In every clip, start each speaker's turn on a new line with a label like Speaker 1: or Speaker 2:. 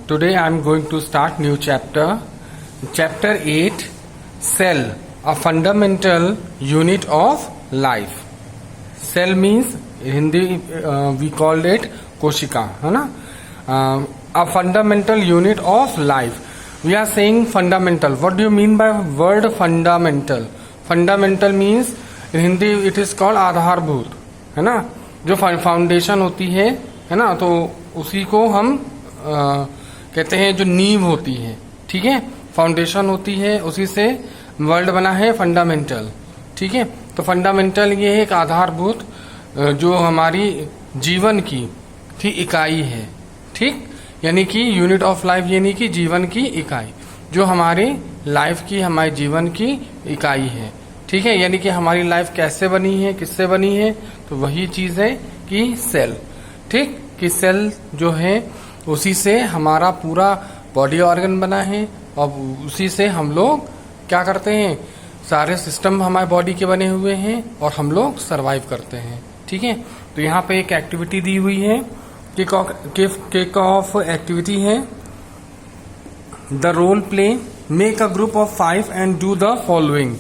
Speaker 1: Today I am going to start new chapter. Chapter 8, Cell, a fundamental unit of life. Cell means Hindi we called it koshika, है ना? A fundamental unit of life. We are saying fundamental. What do you mean by word fundamental? Fundamental means in Hindi it is called आधारभूत, है ना? जो foundation होती है ना? तो उसी को हम कहते हैं जो नींव होती है, ठीक है, फाउंडेशन होती है, उसी से वर्ड बना है फंडामेंटल, ठीक है। तो फंडामेंटल ये है एक आधारभूत जो हमारी जीवन की ठीक इकाई है, ठीक, यानी कि यूनिट ऑफ लाइफ, यानी कि जीवन की इकाई, जो हमारी लाइफ की, हमारे जीवन की इकाई है, ठीक है। यानी कि हमारी लाइफ कैसे बनी है, किससे बनी है, तो वही चीज है कि सेल, ठीक, कि सेल जो है उसी से हमारा पूरा बॉडी ऑर्गन बना है और उसी से हम लोग क्या करते हैं, सारे सिस्टम हमारे बॉडी के बने हुए हैं और हम लोग सरवाइव करते हैं, ठीक है। तो यहाँ पे एक एक्टिविटी दी हुई है, किक ऑफ एक्टिविटी है, the role play, make a group of 5 and do the following.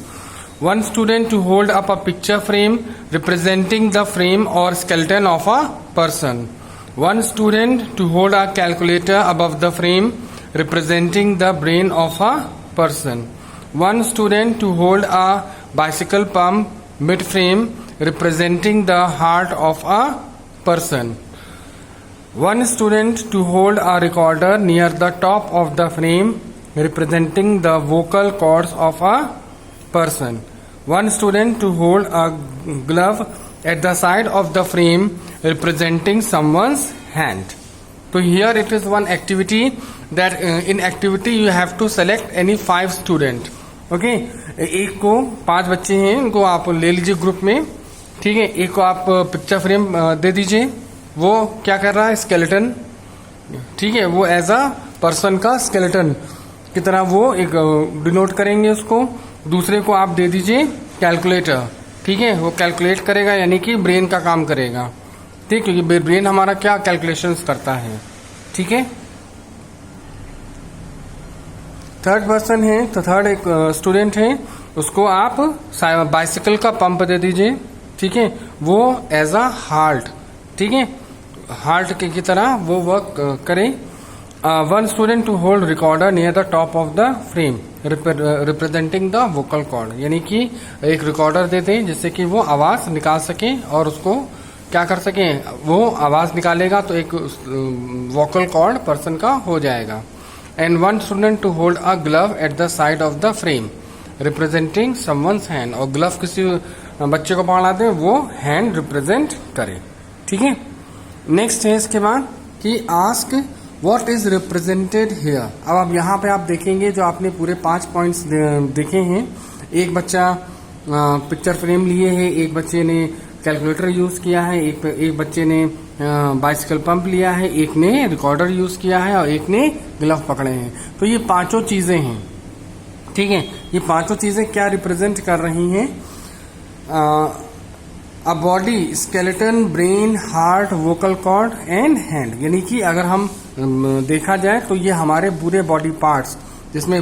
Speaker 1: One student to hold up a picture frame representing the frame or skeleton of a person. One student to hold a calculator above the frame representing the brain of a person. One student to hold a bicycle pump mid-frame representing the heart of a person. One student to hold a recorder near the top of the frame representing the vocal cords of a person. One student to hold a glove at the side of the frame representing someone's hand. So here it is one activity that in activity you have to select any 5 student. Okay, एक को 5 बच्चे हैं, उनको आप ले लीजिए group में, ठीक है। एक को आप पिक्चर फ्रेम दे दीजिए, वो क्या कर रहा है, स्केलेटन, ठीक है, वो एज अ पर्सन का स्केलेटन की तरह वो एक डिनोट करेंगे उसको। दूसरे को आप दे दीजिए कैलकुलेटर, ठीक है, वो कैलकुलेट करेगा, यानी कि ब्रेन का काम करेगा, ठीक, क्योंकि ब्रेन हमारा क्या कैलकुलेशंस करता है, ठीक है। थर्ड पर्सन है, तो थर्ड एक स्टूडेंट है, उसको आप बाइसिकल का पंप दे दीजिए, ठीक है, वो एज अ हार्ट, ठीक है, हार्ट की तरह वो वर्क करे। One student to hold recorder near the top of the frame representing the vocal cord, यानी कि एक रिकॉर्डर देते हैं जिससे कि वो आवाज निकाल सके और उसको क्या कर सके, वो आवाज निकालेगा तो एक वोकल कॉर्ड पर्सन का हो जाएगा। And one student to hold a glove at the side of the frame representing someone's hand, और ग्लव किसी बच्चे को पकड़ाते हैं वो हैंड रिप्रेजेंट करे, ठीक है। नेक्स्ट है इसके बाद कि ask What is represented here? अब आप यहाँ पे आप देखेंगे जो आपने पूरे 5 पॉइंट्स देखे हैं, एक बच्चा पिक्चर फ्रेम लिए है, एक बच्चे ने कैलकुलेटर यूज किया है, एक बच्चे ने बाइसिकल पंप लिया है, एक ने रिकॉर्डर यूज किया है और एक ने ग्लव पकड़े हैं। तो ये 5 चीजें हैं, ठीक है। ये 5 चीजें क्या रिप्रेजेंट कर रही हैं, a body, skeleton, brain, heart, vocal cord and hand, यानी कि अगर हम देखा जाए तो ये हमारे पूरे बॉडी पार्ट्स, जिसमें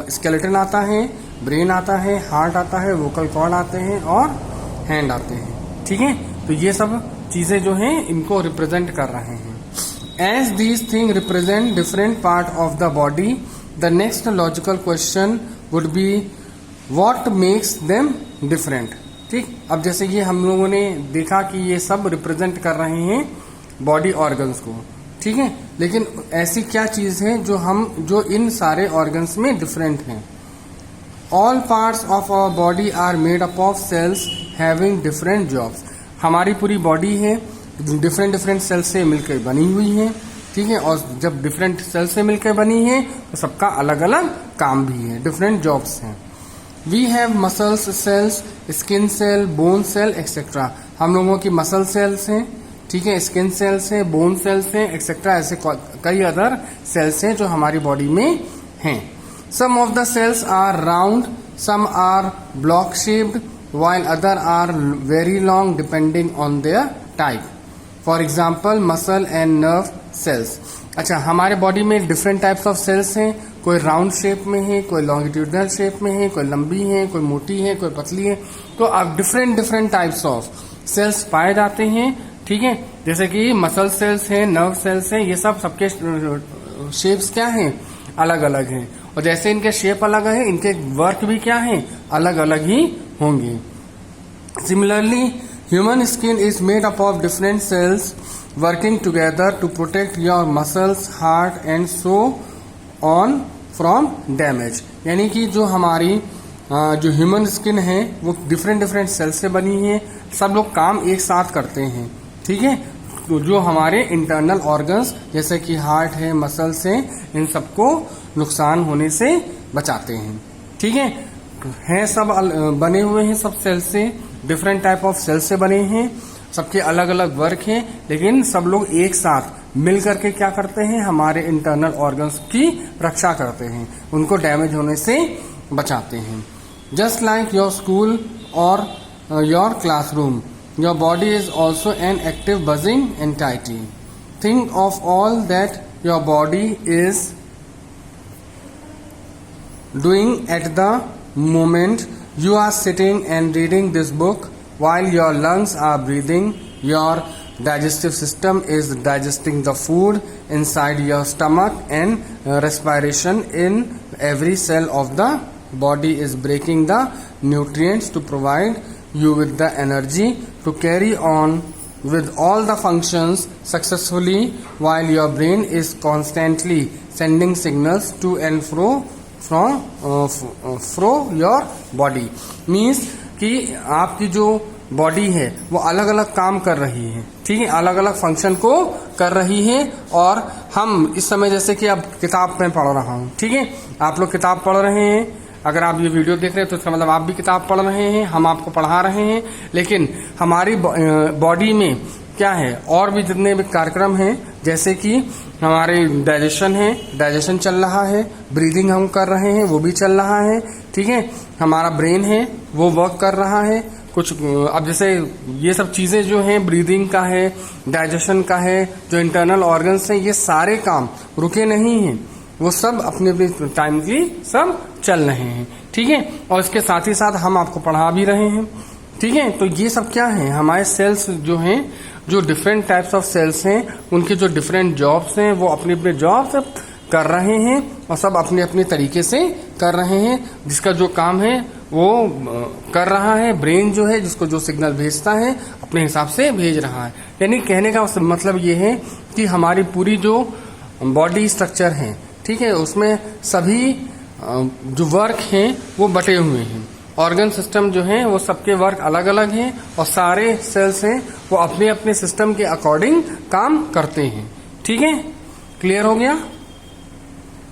Speaker 1: स्केलेटन आता है, ब्रेन आता है, हार्ट आता है, वोकल कॉर्ड आते हैं और हैंड आते हैं, ठीक है। तो ये सब चीजें जो हैं इनको रिप्रेजेंट कर रहे हैं। As these thing represent different part of the body, the next logical question would be what makes them different, ठीक। अब जैसे ये हम लोगों ने देखा कि ये सब रिप्रेजेंट कर रहे हैं बॉडी ऑर्गन्स को, ठीक है, लेकिन ऐसी क्या चीज है जो इन सारे ऑर्गन्स में डिफरेंट हैं। All parts of our body are made up of cells having different jobs, हमारी पूरी बॉडी है डिफरेंट सेल्स से मिलकर बनी हुई है, ठीक है, और जब डिफरेंट सेल्स से मिलकर बनी है तो सबका अलग अलग काम भी है, डिफरेंट जॉब्स हैं। We have muscles cells, skin cell, bone cell etcetera, हम लोगों की मसल सेल्स हैं, ठीक है, स्किन सेल्स है, बोन सेल्स है एक्सेट्रा, ऐसे कई अदर सेल्स हैं जो हमारी बॉडी में हैं। Some of the cells are round, some are block shaped, while other are very long depending on their type. For example, muscle and nerve cells. अच्छा, हमारे बॉडी में डिफरेंट टाइप्स ऑफ सेल्स हैं, कोई round shape में है, कोई longitudinal shape में है, कोई लंबी है, कोई मोटी है, कोई पतली है। तो अब डिफरेंट टाइप्स ऑफ सेल्स पाए जाते हैं, ठीक है। जैसे कि मसल सेल्स हैं, नर्व सेल्स हैं, ये सब सबके शेप्स क्या हैं, अलग अलग हैं। और जैसे इनके शेप अलग है, इनके वर्क भी क्या है, अलग अलग ही होंगे। Similarly human skin is made up of different cells working together to protect your muscles, heart and so on from damage. यानी कि जो हमारी जो ह्यूमन स्किन है वो डिफरेंट सेल्स से बनी है, सब लोग काम एक साथ करते हैं, ठीक है। तो जो हमारे इंटरनल ऑर्गन्स जैसे कि हार्ट है, मसल्स हैं, इन सबको नुकसान होने से बचाते हैं, ठीक है। सब बने हुए हैं, सब सेल से, डिफरेंट टाइप ऑफ सेल से बने हैं, सबके अलग अलग वर्क हैं, लेकिन सब लोग एक साथ मिल करके क्या करते हैं, हमारे इंटरनल ऑर्गन्स की रक्षा करते हैं, उनको डैमेज होने से बचाते हैं। जस्ट लाइक योर स्कूल और your classroom, your body is also an active buzzing entity. Think of all that your body is doing at the moment you are sitting and reading this book. While your lungs are breathing, your digestive system is digesting the food inside your stomach, and respiration in every cell of the body is breaking the nutrients to provide you with the energy to carry on with all the functions successfully, while your brain is constantly sending signals to and fro from your body. Means कि आपकी जो body है वो अलग अलग काम कर रही है, ठीक है, अलग अलग फंक्शन को कर रही है। और हम इस समय जैसे कि अब किताब में पढ़ रहा हूँ, ठीक है, आप लोग किताब पढ़ रहे हैं, अगर आप ये वीडियो देख रहे हैं तो इसका मतलब आप भी किताब पढ़ रहे हैं, हम आपको पढ़ा रहे हैं। लेकिन हमारी बॉडी में क्या है, और भी जितने भी कार्यक्रम हैं, जैसे कि हमारे डाइजेशन है, डाइजेशन चल रहा है, ब्रीदिंग हम कर रहे हैं, वो भी चल रहा है, ठीक है। हमारा ब्रेन है वो वर्क कर रहा है कुछ। अब जैसे ये सब चीजें जो हैं, ब्रीदिंग का है, डाइजेशन का है, जो इंटरनल ऑर्गन्स हैं, ये सारे काम रुके नहीं हैं, वो सब अपने अपने टाइम की सब चल रहे हैं, ठीक है। और इसके साथ ही साथ हम आपको पढ़ा भी रहे हैं, ठीक है। तो ये सब क्या है, हमारे सेल्स जो हैं, जो डिफरेंट टाइप्स ऑफ सेल्स हैं, उनके जो डिफरेंट जॉब्स हैं, वो अपने अपने जॉब्स कर रहे हैं और सब अपने अपने तरीके से कर रहे हैं। जिसका जो काम है वो कर रहा है, ब्रेन जो है जिसको जो सिग्नल भेजता है अपने हिसाब से भेज रहा है। यानी कहने का मतलब ये है कि हमारी पूरी जो बॉडी स्ट्रक्चर है, ठीक है, उसमें सभी जो वर्क हैं वो बटे हुए हैं। ऑर्गन सिस्टम जो है वो सबके वर्क अलग अलग हैं और सारे सेल्स हैं वो अपने अपने सिस्टम के अकॉर्डिंग काम करते हैं, ठीक है। क्लियर हो गया।